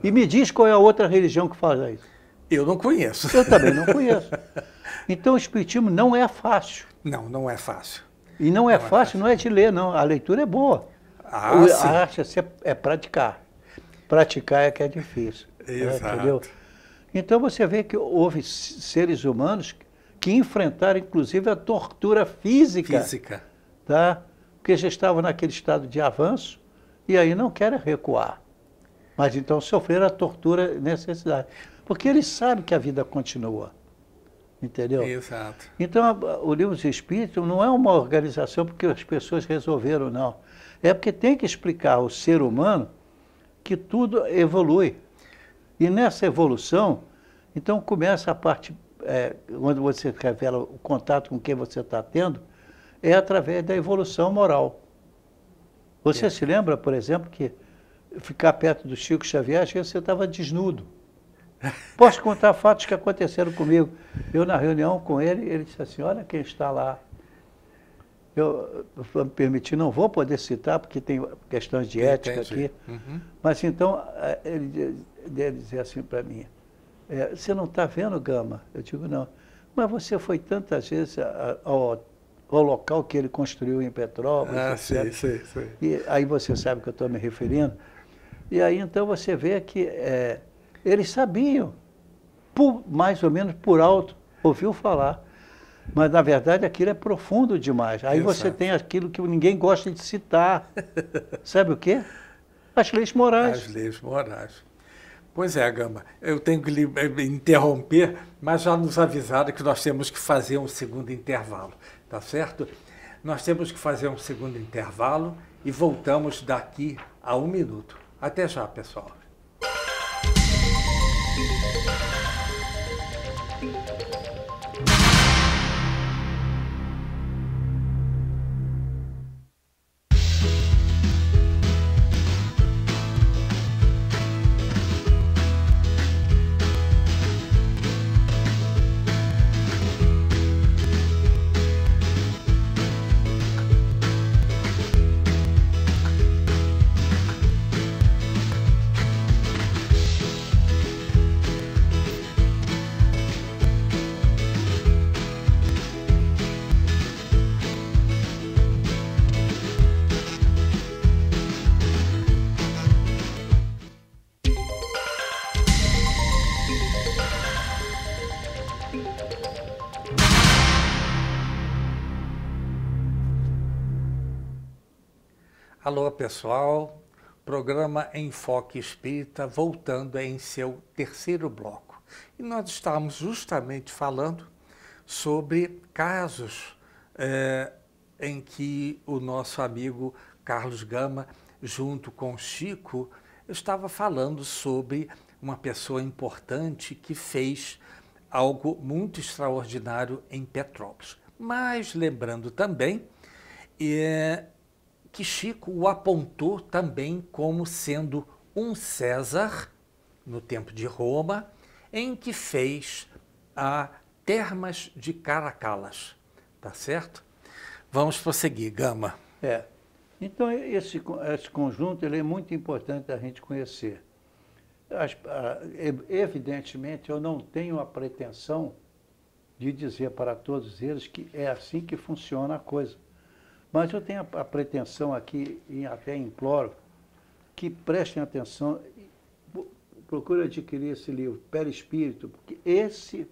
E me diz qual é a outra religião que faz isso. Eu não conheço. Eu também não conheço. Então o Espiritismo não é fácil. Não é fácil. E não é fácil, não é de ler, não. A leitura é boa. A arte é praticar. Praticar é que é difícil. Exato. Entendeu? Então você vê que houve seres humanos que enfrentaram, inclusive, a tortura física. Tá? Porque já estavam naquele estado de avanço e aí não querem recuar. Mas então sofreram a tortura e necessidade. Porque eles sabem que a vida continua. Entendeu? Exato. Então, o Livro dos Espíritos não é uma organização porque as pessoas resolveram, não. É porque tem que explicar ao ser humano que tudo evolui. E nessa evolução, então começa a parte, quando você revela o contato com quem você está tendo, é através da evolução moral. Você se lembra, por exemplo, que ficar perto do Chico Xavier, acho que você estava desnudo. Posso contar fatos que aconteceram comigo. Eu, na reunião com ele disse assim, olha quem está lá. Eu me permiti, não vou poder citar, porque tem questões de ética aqui. Mas então, ele dizia assim para mim, você não está vendo, Gama? Eu digo, não. Mas você foi tantas vezes ao local que ele construiu em Petrópolis, etc. Sim. E aí você sabe o que eu estou me referindo. E aí então você vê que eles sabiam, mais ou menos por alto, ouviu falar. Mas, na verdade, aquilo é profundo demais. Aí você tem aquilo que ninguém gosta de citar. Sabe o quê? As leis morais. As leis morais. Pois é, Gama, eu tenho que lhe interromper, mas já nos avisaram que nós temos que fazer um segundo intervalo, tá certo? Nós temos que fazer um segundo intervalo e voltamos daqui a 1 minuto. Até já, pessoal. Alô, pessoal. Programa Enfoque Espírita, voltando em seu terceiro bloco. E nós estamos justamente falando sobre casos em que o nosso amigo Carlos Gama, junto com Chico, estava falando sobre uma pessoa importante que fez algo muito extraordinário em Petrópolis. Mas lembrando também que Chico o apontou também como sendo um César, no tempo de Roma, em que fez a Termas de Caracalas, tá certo? Vamos prosseguir, Gama. Então, esse conjunto ele é muito importante a gente conhecer. Evidentemente, eu não tenho a pretensão de dizer para todos eles que é assim que funciona a coisa. Mas eu tenho a pretensão aqui, e até imploro, que prestem atenção, procure adquirir esse livro, Perispírito, porque esse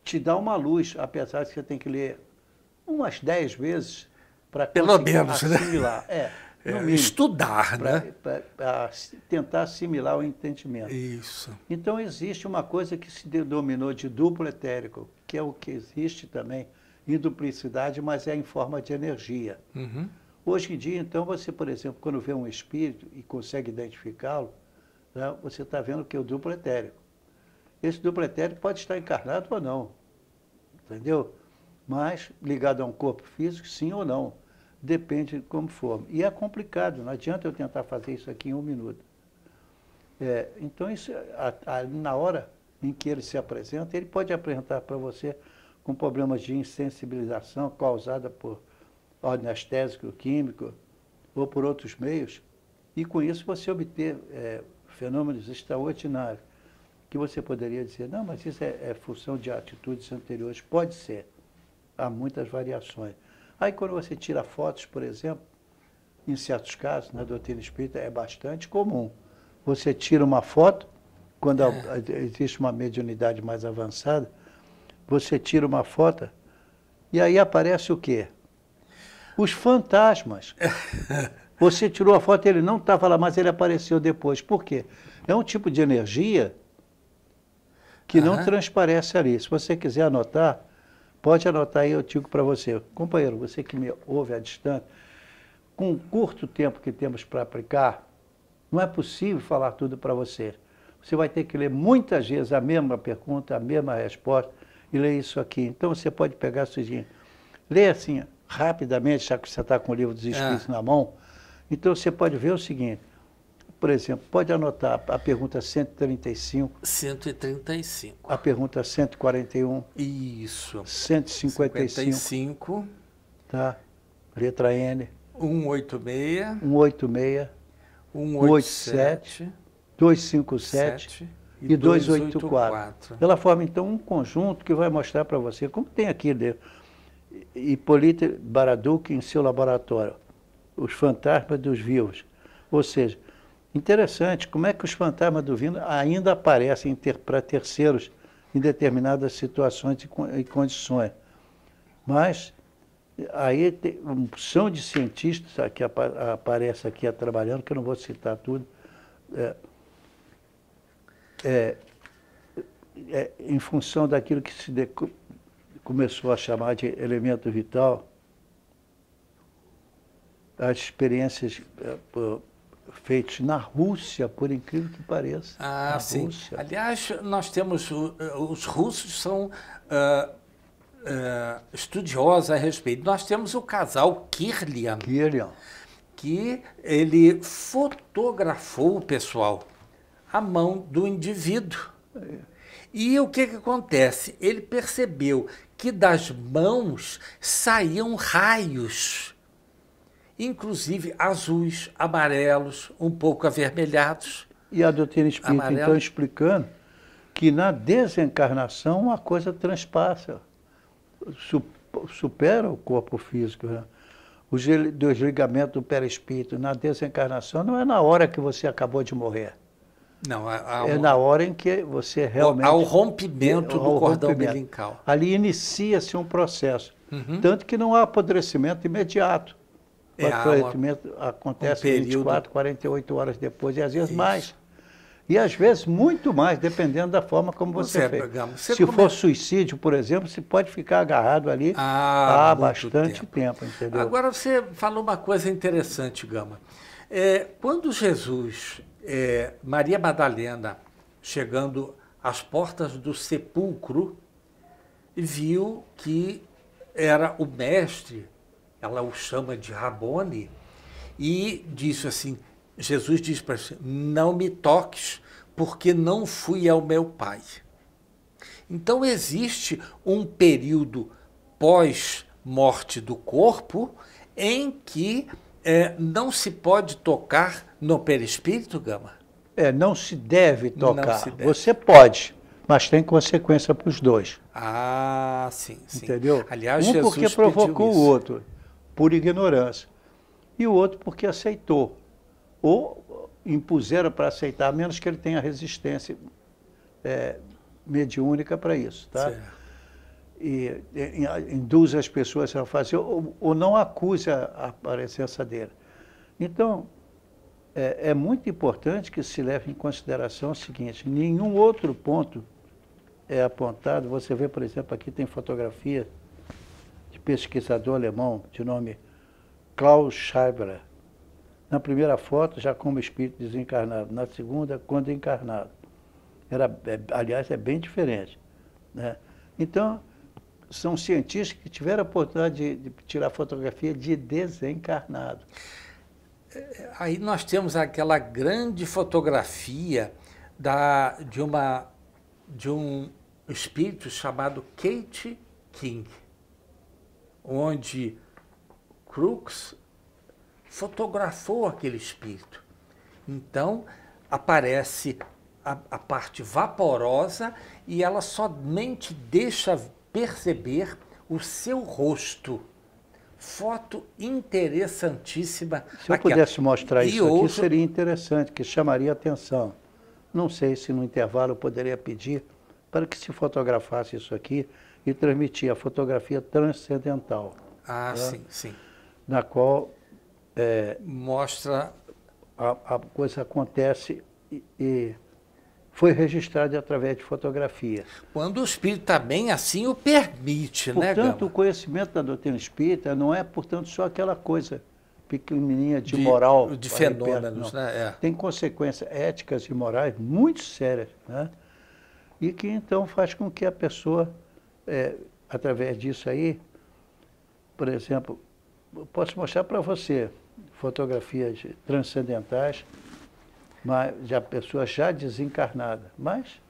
te dá uma luz, apesar de que você tem que ler umas 10 vezes para assimilar. No mínimo, estudar, né? Para tentar assimilar o entendimento. Isso. Então existe uma coisa que se denominou de duplo etérico, que é o que existe também em duplicidade, mas é em forma de energia. Hoje em dia, então, você, por exemplo, quando vê um espírito e consegue identificá-lo, né, você está vendo que é o duplo etérico. Esse duplo etérico pode estar encarnado ou não, entendeu? Mas ligado a um corpo físico, sim ou não. Depende de como for. E é complicado, não adianta eu tentar fazer isso aqui em 1 minuto. Então, isso, na hora em que ele se apresenta, ele pode apresentar para você com problemas de insensibilização causada por anestésico químico ou por outros meios, e com isso você obter fenômenos extraordinários, que você poderia dizer, não, mas isso é função de atitudes anteriores. Pode ser, há muitas variações. Aí quando você tira fotos, por exemplo, em certos casos, na doutrina espírita é bastante comum. Você tira uma foto, quando existe uma mediunidade mais avançada, você tira uma foto e aí aparece o quê? Os fantasmas. Você tirou a foto e ele não estava lá, mas ele apareceu depois. Por quê? É um tipo de energia que não transparece ali. Se você quiser anotar, pode anotar aí, eu digo para você. Companheiro, você que me ouve à distância, com o curto tempo que temos para aplicar, não é possível falar tudo para você. Você vai ter que ler muitas vezes a mesma pergunta, a mesma resposta, e ler isso aqui. Então você pode pegar sujinho, ler assim, rapidamente, já que você está com o livro dos Espíritos na mão. Então você pode ver o seguinte, Por exemplo, pode anotar a pergunta 135. 135. A pergunta 141. Isso. 155. Tá? Letra N. 186. 186. 187. 257 e 284. Ela forma, então, um conjunto que vai mostrar para você, como tem aqui, Hippolyte Baraduc em seu laboratório, os fantasmas dos vivos. Ou seja, interessante como é que os fantasmas do vivo ainda aparecem para terceiros em determinadas situações e condições. Mas aí tem uma opção de cientistas que aparece aqui trabalhando, que eu não vou citar tudo, em função daquilo que se começou a chamar de elemento vital, as experiências feitas na Rússia, por incrível que pareça. Ah, sim. Rússia. Aliás, nós temos, os russos são estudiosos a respeito. Nós temos o casal Kirlian, que ele fotografou, pessoal, a mão do indivíduo. E o que acontece? Ele percebeu que das mãos saíam raios, inclusive azuis, amarelos, um pouco avermelhados. E a doutrina espírita, então, explicando que na desencarnação a coisa transpassa, supera o corpo físico. Né? O desligamento do perispírito na desencarnação não é na hora que você acabou de morrer. Não, é na hora em que você realmente... Ao rompimento do cordão umbilical. Ali inicia-se um processo. Tanto que não há apodrecimento imediato. O apodrecimento acontece 24, 48 horas depois, e às vezes mais. E às vezes muito mais, dependendo da forma como você fez. Se for suicídio, por exemplo, você pode ficar agarrado ali há bastante tempo, entendeu? Agora você falou uma coisa interessante, Gama. Quando Jesus... Maria Madalena, chegando às portas do sepulcro, viu que era o mestre, ela o chama de Rabone, e disse assim, Jesus disse para ele, não me toques, porque não fui ao meu pai. Então existe um período pós-morte do corpo em que não se pode tocar no perispírito, Gama? Não se deve tocar. Se deve. Você pode, mas tem consequência para os dois. Ah, sim, sim. Entendeu? Aliás, Jesus porque provocou o outro, por ignorância. E o outro porque aceitou. Ou impuseram para aceitar, a menos que ele tenha resistência mediúnica para isso. Tá? Certo. E induz as pessoas a fazer, ou não acuse a presença dele. Então, é muito importante que se leve em consideração o seguinte, nenhum outro ponto é apontado. Você vê, por exemplo, aqui tem fotografia de pesquisador alemão de nome Klaus Schreiber. Na primeira foto, já como espírito desencarnado. Na segunda, quando encarnado. Aliás, é bem diferente. Né? Então, são cientistas que tiveram a oportunidade de tirar fotografia de desencarnado. Aí nós temos aquela grande fotografia de um espírito chamado Kate King, onde Crookes fotografou aquele espírito. Então, aparece a parte vaporosa e ela somente deixa perceber o seu rosto. Foto interessantíssima. Se eu pudesse mostrar isso aqui, seria interessante, que chamaria atenção. Não sei se no intervalo eu poderia pedir para que se fotografasse isso aqui e transmitir a fotografia transcendental. Ah, tá? Sim, sim. Na qual mostra a coisa acontece e foi registrado através de fotografia. Quando o espírito também assim o permite, né, Gama? Portanto, o conhecimento da doutrina espírita não é, portanto, só aquela coisa pequenininha de moral. De fenômenos, né? Tem consequências éticas e morais muito sérias, né? E que, então, faz com que a pessoa, através disso aí, por exemplo, eu posso mostrar para você fotografias transcendentais mas já a pessoa já desencarnada. Mas,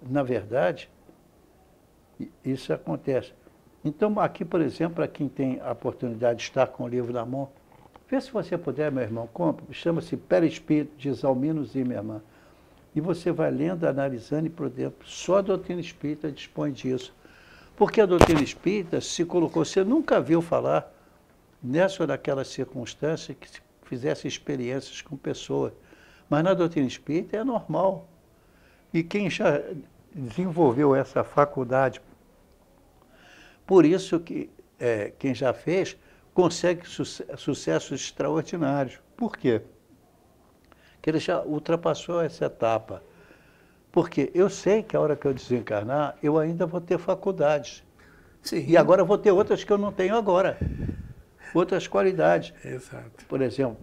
na verdade, isso acontece. Então, aqui, por exemplo, para quem tem a oportunidade de estar com o livro na mão, vê se você puder, meu irmão, compra, chama-se Perispírito, de Isalmino Zimmermann. E você vai lendo, analisando e por dentro. Só a doutrina espírita dispõe disso. Porque a doutrina espírita se colocou, você nunca viu falar nessa ou naquela circunstância que se fizesse experiências com pessoas. Mas na doutrina espírita é normal. E quem já desenvolveu essa faculdade, por isso que quem já fez, consegue sucessos extraordinários. Por quê? Porque ele já ultrapassou essa etapa. Porque eu sei que a hora que eu desencarnar, eu ainda vou ter faculdades. Sim. E agora eu vou ter outras que eu não tenho agora. Outras qualidades. Exato. Por exemplo,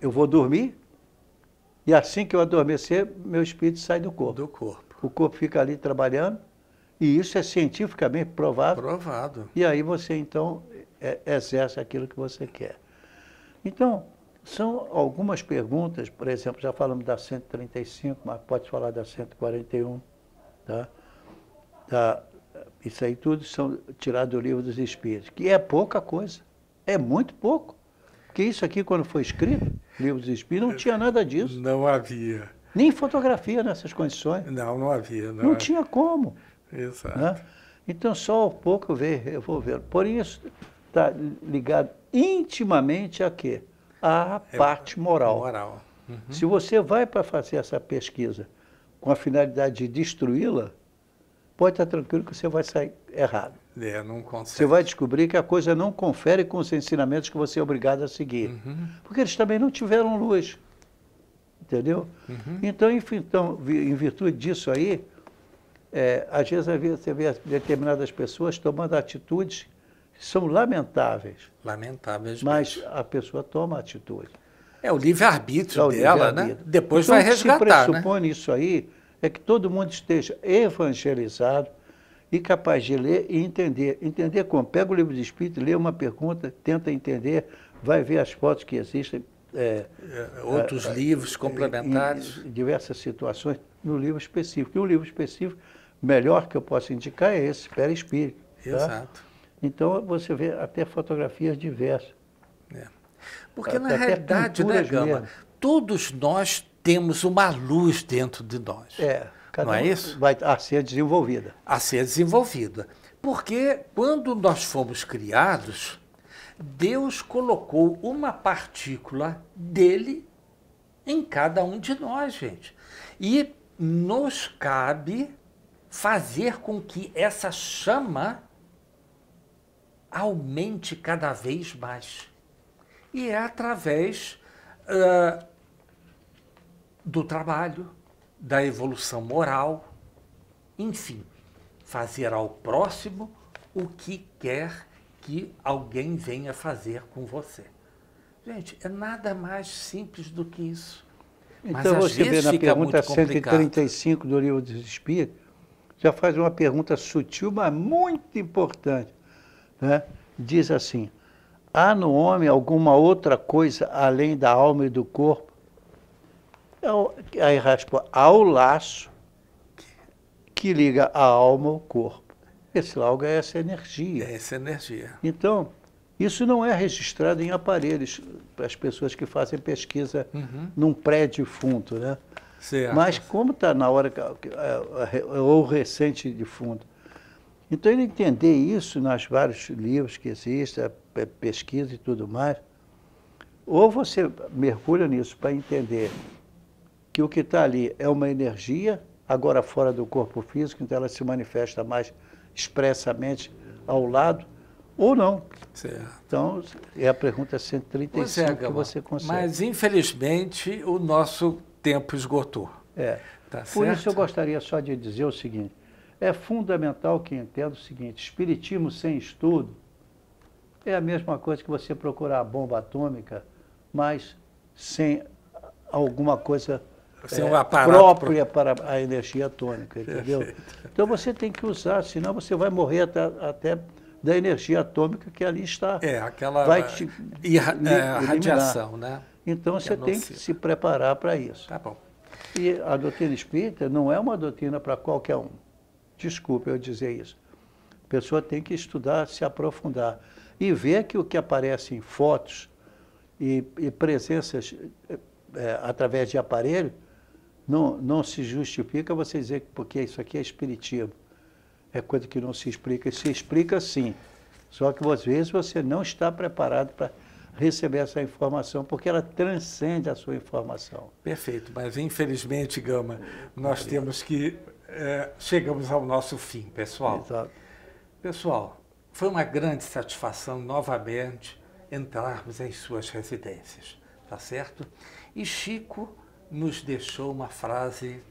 eu vou dormir e assim que eu adormecer, meu espírito sai do corpo. Do corpo. O corpo fica ali trabalhando e isso é cientificamente provado. Provado. E aí você, então, exerce aquilo que você quer. Então, são algumas perguntas, por exemplo, já falamos da 135, mas pode falar da 141, tá? Isso aí tudo são tirados do Livro dos Espíritos, que é pouca coisa, é muito pouco. Porque isso aqui, quando foi escrito, Livro dos Espíritos, não tinha nada disso. Não havia. Nem fotografia nessas condições. Não havia. Não tinha como. Exato. Né? Então, só ao pouco eu vou ver. Porém, isso está ligado intimamente a quê? A parte moral. Uhum. Se você vai para fazer essa pesquisa com a finalidade de destruí-la, pode estar tranquilo que você vai sair errado. Não consegue. Você vai descobrir que a coisa não confere com os ensinamentos que você é obrigado a seguir. Uhum. Porque eles também não tiveram luz. Entendeu? Uhum. Então, enfim, em virtude disso aí, às vezes você vê determinadas pessoas tomando atitudes que são lamentáveis. Lamentáveis. Mas a pessoa toma atitude. É o livre-arbítrio dela, né? Depois então, vai resgatar, o que se pressupõe isso aí é que todo mundo esteja evangelizado e capaz de ler e entender. Entender como? Pega o Livro de Espírito, lê uma pergunta, tenta entender, vai ver as fotos que existem. Outros livros complementares. Em diversas situações, no livro específico. E o livro específico, melhor que eu posso indicar é esse, Perispírito. Exato. Tá? Então, você vê até fotografias diversas. Porque, na realidade, né, Gama, todos nós temos uma luz dentro de nós. Cada não é isso? Vai a ser desenvolvida. A ser desenvolvida. Porque quando nós fomos criados, Deus colocou uma partícula dele em cada um de nós, gente. E nos cabe fazer com que essa chama aumente cada vez mais. E é através do trabalho, da evolução moral, enfim, fazer ao próximo o que quer que alguém venha fazer com você. Gente, é nada mais simples do que isso. Então você vê na pergunta 135 do Livro dos Espíritos, já faz uma pergunta sutil, mas muito importante. Né? Diz assim: há no homem alguma outra coisa além da alma e do corpo? Aí responde: há o laço que liga a alma ao corpo. Esse laço é essa energia. É essa energia. Então, isso não é registrado em aparelhos para as pessoas que fazem pesquisa num pré-defunto, né? Certo. Mas como está na hora ou recente defunto. Então, ele entender isso nos vários livros que existem, pesquisa e tudo mais, ou você mergulha nisso para entender que o que está ali é uma energia, agora fora do corpo físico, então ela se manifesta mais expressamente ao lado, ou não. Certo. Então, é a pergunta 135 que você consegue. Mas, infelizmente, o nosso tempo esgotou. Tá Por certo? isso, eu gostaria só de dizer o seguinte: é fundamental que entenda o seguinte: espiritismo sem estudo é a mesma coisa que você procurar a bomba atômica, mas sem alguma coisa própria para a energia atômica, entendeu? Perfeito. Então você tem que usar, senão você vai morrer até da energia atômica que ali está. Aquela vai te radiação, né? Então você tem que se preparar para isso. Tá bom. E a doutrina espírita não é uma doutrina para qualquer um. Desculpe eu dizer isso. A pessoa tem que estudar, se aprofundar e ver que o que aparece em fotos e presenças através de aparelho não se justifica você dizer que porque isso aqui é espiritismo. É coisa que não se explica. Se explica sim. Só que às vezes você não está preparado para receber essa informação, porque ela transcende a sua informação. Perfeito, mas infelizmente, Gama, nós temos que... chegamos ao nosso fim, pessoal. Exato. Pessoal, foi uma grande satisfação novamente entrarmos em suas residências, tá certo? E Chico nos deixou uma frase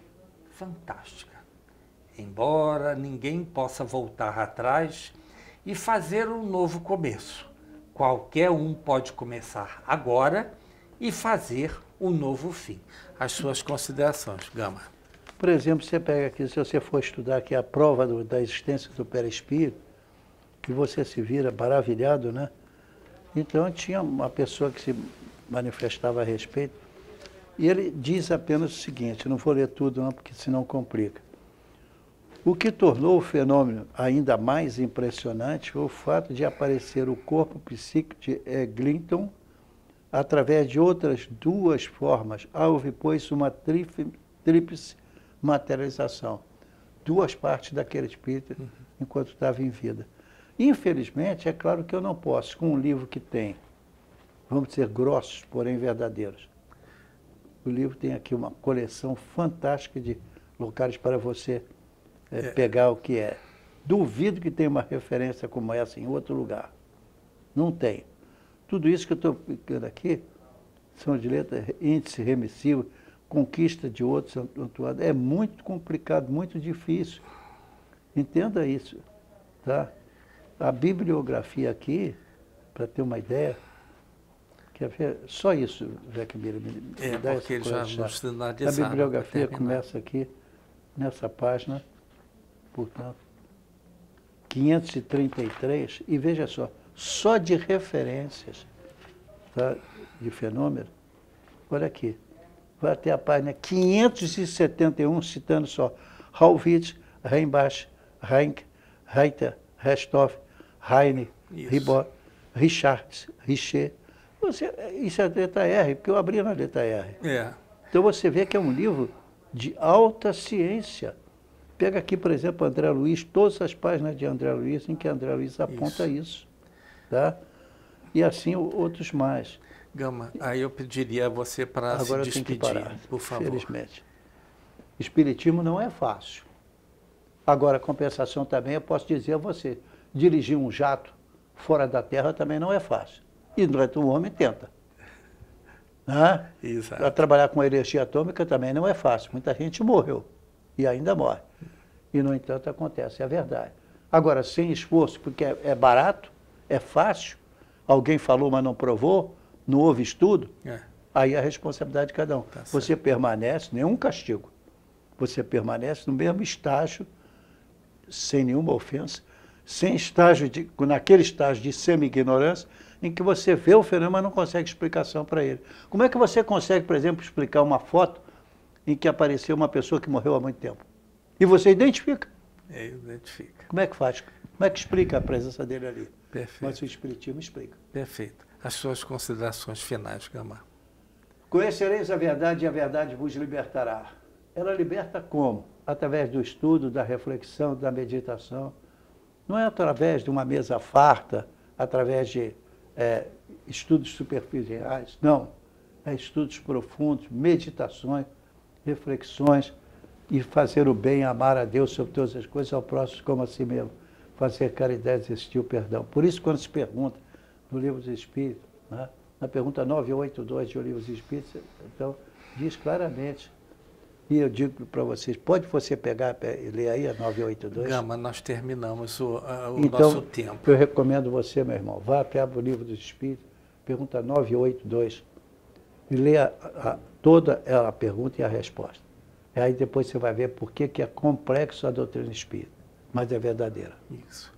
fantástica. Embora ninguém possa voltar atrás e fazer um novo começo, qualquer um pode começar agora e fazer um novo fim. As suas considerações, Gama. Por exemplo, você pega aqui, se você for estudar aqui a prova da existência do perispírito, que você se vira maravilhado, né? Então tinha uma pessoa que se manifestava a respeito, e ele diz apenas o seguinte, não vou ler tudo não, porque senão complica. O que tornou o fenômeno ainda mais impressionante foi o fato de aparecer o corpo psíquico de Eglinton através de outras duas formas. Houve, pois, uma tríplice materialização. Duas partes daquele espírito enquanto estava em vida. Infelizmente, é claro que eu não posso, com um livro que tem, vamos dizer, grossos, porém verdadeiros. O livro tem aqui uma coleção fantástica de locais para você pegar o que é. Duvido que tenha uma referência como essa em outro lugar. Não tem. Tudo isso que eu estou explicando aqui são de letra, índice remissivo, conquista de outros, é muito complicado, muito difícil. Entenda isso. Tá? A bibliografia aqui, para ter uma ideia, quer ver? Só isso, Zeca Mira, me dá porque ele já nos a bibliografia começa aqui, nessa página, portanto, 533, e veja só de referências, tá, de fenômeno, olha aqui, vai até a página 571, citando só Hauwitz, Reinbach, Reinke, Reiter, Restoff, Heine, Ribot, Richards, Richer. Isso é a letra R, porque eu abri na letra R. Então você vê que é um livro de alta ciência. Pega aqui, por exemplo, André Luiz, todas as páginas de André Luiz, em que André Luiz aponta isso. Tá? E assim outros mais. Gama, aí eu pediria a você para se despedir, tenho que parar, por favor. Felizmente. Espiritismo não é fácil. Agora, compensação também, eu posso dizer a você, dirigir um jato fora da Terra também não é fácil. E o homem tenta. Né? Exato. Para trabalhar com energia atômica também não é fácil. Muita gente morreu e ainda morre. E, no entanto, acontece, é verdade. Agora, sem esforço, porque é barato, é fácil, alguém falou, mas não provou, não houve estudo, aí a responsabilidade de cada um. Tá certo. Você permanece, nenhum castigo, você permanece no mesmo estágio, sem nenhuma ofensa, naquele estágio de semi-ignorância, em que você vê o fenômeno, mas não consegue explicação para ele. Como é que você consegue, por exemplo, explicar uma foto em que apareceu uma pessoa que morreu há muito tempo? E você identifica. Identifica. Como é que faz? Como é que explica a presença dele ali? Perfeito. Mas o Espiritismo explica. Perfeito. As suas considerações finais, Gama. Conhecereis a verdade e a verdade vos libertará. Ela liberta como? Através do estudo, da reflexão, da meditação. Não é através de uma mesa farta, através de estudos superficiais. Não. É estudos profundos, meditações, reflexões e fazer o bem, amar a Deus sobre todas as coisas, ao próximo como a si mesmo. Fazer caridade, existir o perdão. Por isso, quando se pergunta no Livro dos Espíritos, né, na pergunta 982 de O Livro dos Espíritos, então, diz claramente, e eu digo para vocês, pode você pegar e ler aí a 982? Gama, nós terminamos o então, nosso tempo. Eu recomendo você, meu irmão, vá até o Livro dos Espíritos, pergunta 982, e leia toda a pergunta e a resposta. E aí depois você vai ver por que é complexo a doutrina espírita, mas é verdadeira. Isso.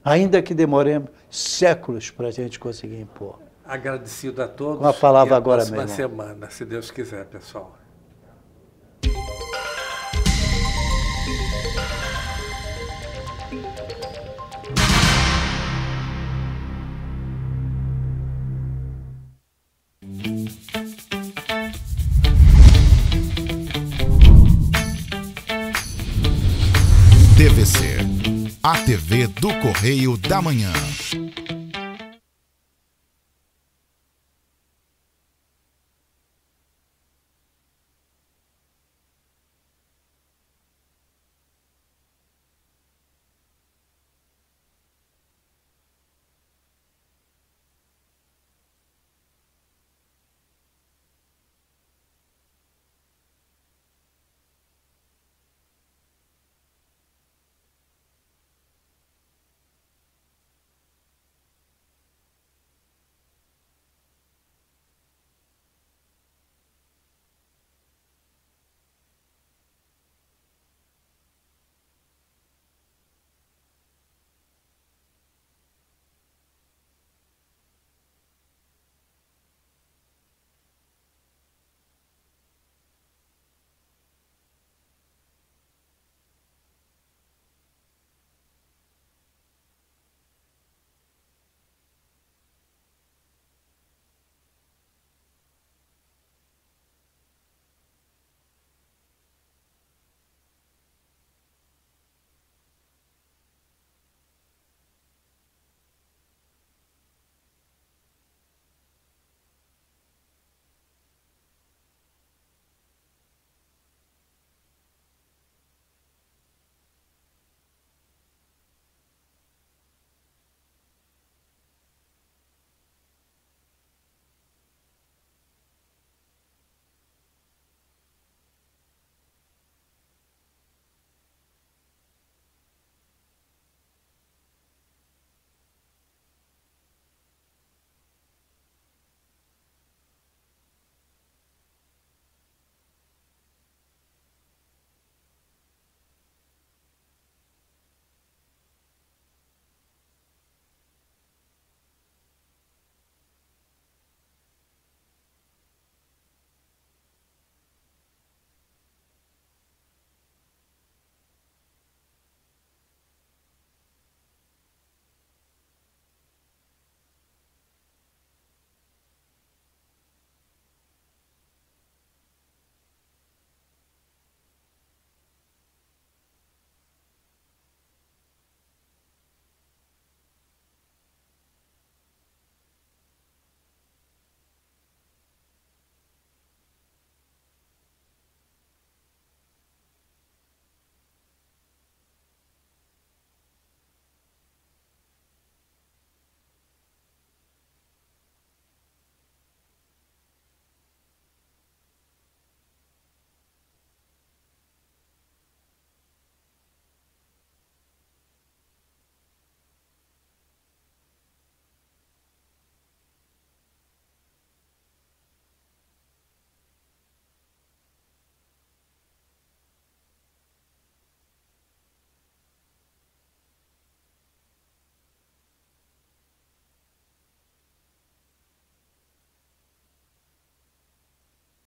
ainda que demoremos séculos para a gente conseguir impor. Agradecido a todos. Com a palavra e agora mesmo. mesmo. Semana, se Deus quiser, pessoal. TVC, a TV do Correio da Manhã.